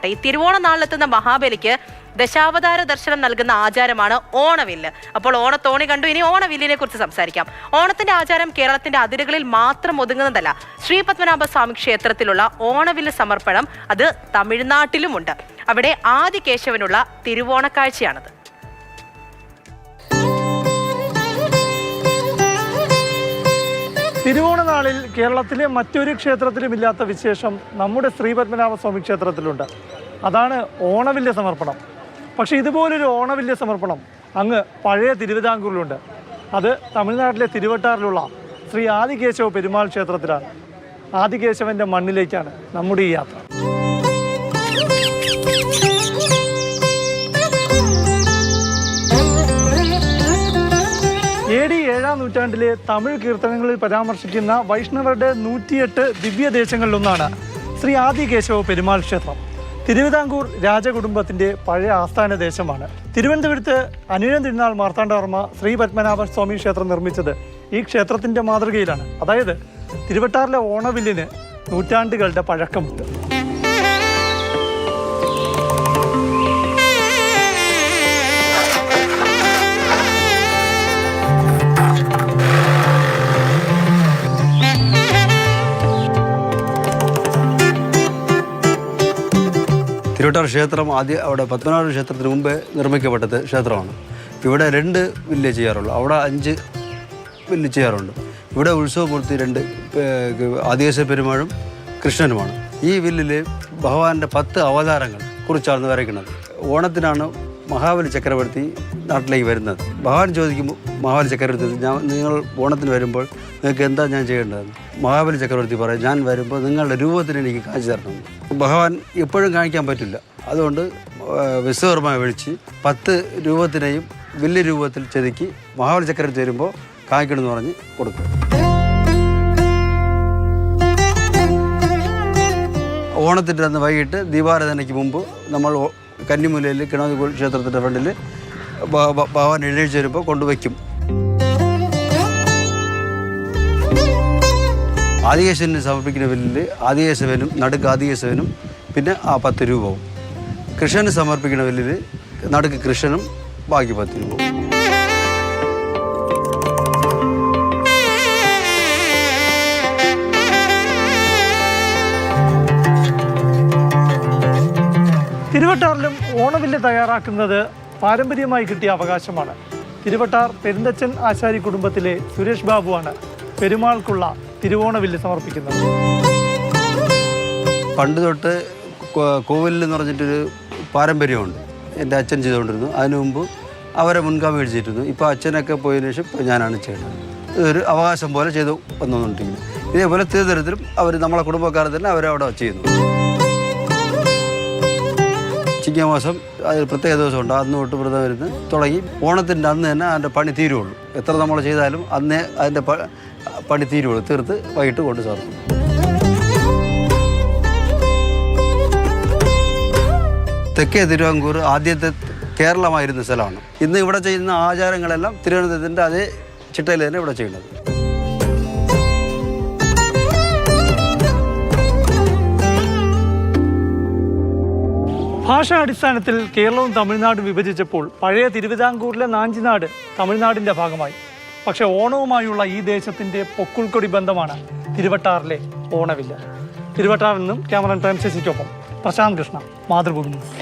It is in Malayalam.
ഈ തിരുവോണ നാളിലെത്തുന്ന മഹാബലിക്ക് ദശാവതാര ദർശനം നൽകുന്ന ആചാരമാണ് ഓണവില്ല്. അപ്പോൾ ഓണത്തോണി കണ്ടു, ഇനി ഓണവില്ലിനെ കുറിച്ച് സംസാരിക്കാം. ഓണത്തിന്റെ ആചാരം കേരളത്തിന്റെ അതിരുകളിൽ മാത്രം ഒതുങ്ങുന്നതല്ല. ശ്രീ പത്മനാഭ സ്വാമി ക്ഷേത്രത്തിലുള്ള ഓണവില്ല് സമർപ്പണം അത് തമിഴ്നാട്ടിലുമുണ്ട്. അവിടെ ആദികേശവനുള്ള തിരുവോണക്കാഴ്ചയാണത്. തിരുവോണ നാളിൽ കേരളത്തിലെ മറ്റൊരു ക്ഷേത്രത്തിലും ഇല്ലാത്ത വിശേഷം നമ്മുടെ ശ്രീ പത്മനാഭ സ്വാമി ക്ഷേത്രത്തിലുണ്ട്. അതാണ് ഓണവില്ല് സമർപ്പണം. പക്ഷേ ഇതുപോലൊരു ഓണവില്ല് സമർപ്പണം അങ്ങ് പഴയ തിരുവിതാംകൂറിലുണ്ട്. അത് തമിഴ്നാട്ടിലെ തിരുവട്ടാറിലുള്ള ശ്രീ ആദികേശവ പെരുമാൾ ക്ഷേത്രത്തിലാണ്. ആദികേശവൻ്റെ മണ്ണിലേക്കാണ് നമ്മുടെ ഈ യാത്ര. AD 7-ാം നൂറ്റാണ്ടിലെ തമിഴ് കീർത്തനങ്ങളിൽ പരാമർശിക്കുന്ന വൈഷ്ണവരുടെ 108 ദിവ്യദേശങ്ങളിലൊന്നാണ് ശ്രീ ആദികേശവ പെരുമാൾ ക്ഷേത്രം. തിരുവിതാംകൂർ രാജകുടുംബത്തിൻ്റെ പഴയ ആസ്ഥാന ദേശമാണ്. തിരുവനന്തപുരത്ത് അനിഴം തിരുനാൾ മാർത്താണ്ഡവർമ്മ ശ്രീ പത്മനാഭ സ്വാമി ക്ഷേത്രം നിർമ്മിച്ചത് ഈ ക്ഷേത്രത്തിൻ്റെ മാതൃകയിലാണ്. അതായത് തിരുവട്ടാറിലെ ഓണവില്ലിന് നൂറ്റാണ്ടുകളുടെ പഴക്കമുണ്ട്. തിരുവട്ടാർ ക്ഷേത്രം അവിടെ പത്മനാഭ ക്ഷേത്രത്തിന് മുമ്പേ നിർമ്മിക്കപ്പെട്ടത് ക്ഷേത്രമാണ്. ഇവിടെ 2 വില്ല് ചെയ്യാറുള്ളൂ, അവിടെ 5 വില്ല് ചെയ്യാറുണ്ട്. ഇവിടെ ഉത്സവമൂർത്തി 2 ആദികേശവ പെരുമാളും കൃഷ്ണനുമാണ്. ഈ വില്ലിൽ ഭഗവാന്റെ 10 അവതാരങ്ങൾ കുറിച്ചാണ് വരയ്ക്കുന്നത്. ഓണത്തിനാണ് മഹാബലി ചക്രവർത്തി നാട്ടിലേക്ക് വരുന്നത്. ഭഗവാൻ ചോദിക്കുമ്പോൾ മഹാബലി ചക്രവർത്തി നിങ്ങൾ ഓണത്തിന് വരുമ്പോൾ നിങ്ങൾക്ക് എന്താ ഞാൻ ചെയ്യേണ്ടതെന്ന് മഹാബലി ചക്രവർത്തി പറയും, ഞാൻ വരുമ്പോൾ നിങ്ങളുടെ രൂപത്തിന് എനിക്ക് കാണിച്ചു തരണം. ഭഗവാൻ എപ്പോഴും കാണിക്കാൻ പറ്റില്ല, അതുകൊണ്ട് വിശ്വകർമ്മയെ വിളിച്ച് 10 രൂപത്തിനെയും വില്ല് രൂപത്തിൽ ചെതുക്കി മഹാബലി ചക്രവർത്തി വരുമ്പോൾ കാണിക്കണമെന്ന് പറഞ്ഞ് കൊടുക്കും. ഓണത്തിൻ്റെ അന്ന് വൈകിട്ട് ദീപാരാധനയ്ക്ക് മുമ്പ് നമ്മൾ കന്നിമൂലയിൽ കിണാതി ക്ഷേത്രത്തിൻ്റെ ഫ്രണ്ടിൽ ഭഗവാൻ എഴുന്നേറ്റ് വരുമ്പോൾ കൊണ്ടുവയ്ക്കും. ആദികേശവന് സമർപ്പിക്കുന്ന വില്ലിൽ ആദികേശവനും നടുക്ക് ആദികേശവനും പിന്നെ ആ 10 രൂപവും, കൃഷ്ണന് സമർപ്പിക്കുന്ന വില്ലിൽ നടുക്ക് കൃഷ്ണനും ബാക്കി 10 രൂപവും. തിരുവട്ടാറിലും ഓണവില്ല് തയ്യാറാക്കുന്നത് പാരമ്പര്യമായി കിട്ടിയ അവകാശമാണ്. തിരുവട്ടാർ പെരുന്തച്ചൻ ആശാരി കുടുംബത്തിലെ സുരേഷ് ബാബുവാണ് പെരുമാൾക്കുള്ള തിരുവോണവില്ല് സമർപ്പിക്കുന്നത്. പണ്ട് തൊട്ട് കോവിലിൽ എന്ന് പറഞ്ഞിട്ടൊരു പാരമ്പര്യമുണ്ട്. എൻ്റെ അച്ഛൻ ചെയ്തുകൊണ്ടിരുന്നു. അതിനു മുമ്പ് അവരെ മുൻഗാമി എഴുതിയിരുന്നു. ഇപ്പോൾ അച്ഛനൊക്കെ പോയതിനു ശേഷം ഞാനാണ് ചെയ്യുന്നത്. ഇതൊരു അവകാശം പോലെ ചെയ്തു വന്നുകൊണ്ടിരിക്കുന്നു. ഇതേപോലെ തിരുവനന്തപുരത്തിലും അവർ നമ്മളെ കുടുംബക്കാർ തന്നെ അവരവിടെ ചെയ്യുന്നു. ചിങ്ങമാസം അതിൽ പ്രത്യേക ദിവസമുണ്ട്. അന്ന് തൊട്ട് വ്രതം വരുന്ന് തുടങ്ങി ഓണത്തിൻ്റെ അന്ന് തന്നെ അതിൻ്റെ പണി തീരുള്ളൂ. എത്ര നമ്മൾ ചെയ്താലും അന്നേ അതിൻ്റെ പണി തീരുള്ളൂ. തീർത്ത് വൈകിട്ട് കൊണ്ട് ചേർക്കും. തെക്കേ തിരുവിതാംകൂർ ആദ്യത്തെ കേരളമായിരുന്ന സ്ഥലമാണ്. ഇന്ന് ഇവിടെ ചെയ്യുന്ന ആചാരങ്ങളെല്ലാം തിരുവനന്തപുരത്തിൻ്റെ അതേ ചിട്ടയിൽ തന്നെ ഇവിടെ ചെയ്യുന്നത്. ഭാഷാടിസ്ഥാനത്തിൽ കേരളവും തമിഴ്നാടും വിഭജിച്ചപ്പോൾ പഴയ തിരുവിതാംകൂറിലെ നാഞ്ചിനാട് തമിഴ്നാടിൻ്റെ ഭാഗമായി. പക്ഷേ ഓണവുമായുള്ള ഈ ദേശത്തിൻ്റെ പൊക്കിൾക്കൊടി ബന്ധമാണ് തിരുവട്ടാറിലെ ഓണവില്ല്. തിരുവട്ടാറിൽ നിന്നും ക്യാമറമാൻ പ്രേംശശിക്കൊപ്പം പ്രശാന്ത് കൃഷ്ണ, മാതൃഭൂമി ന്യൂസ്.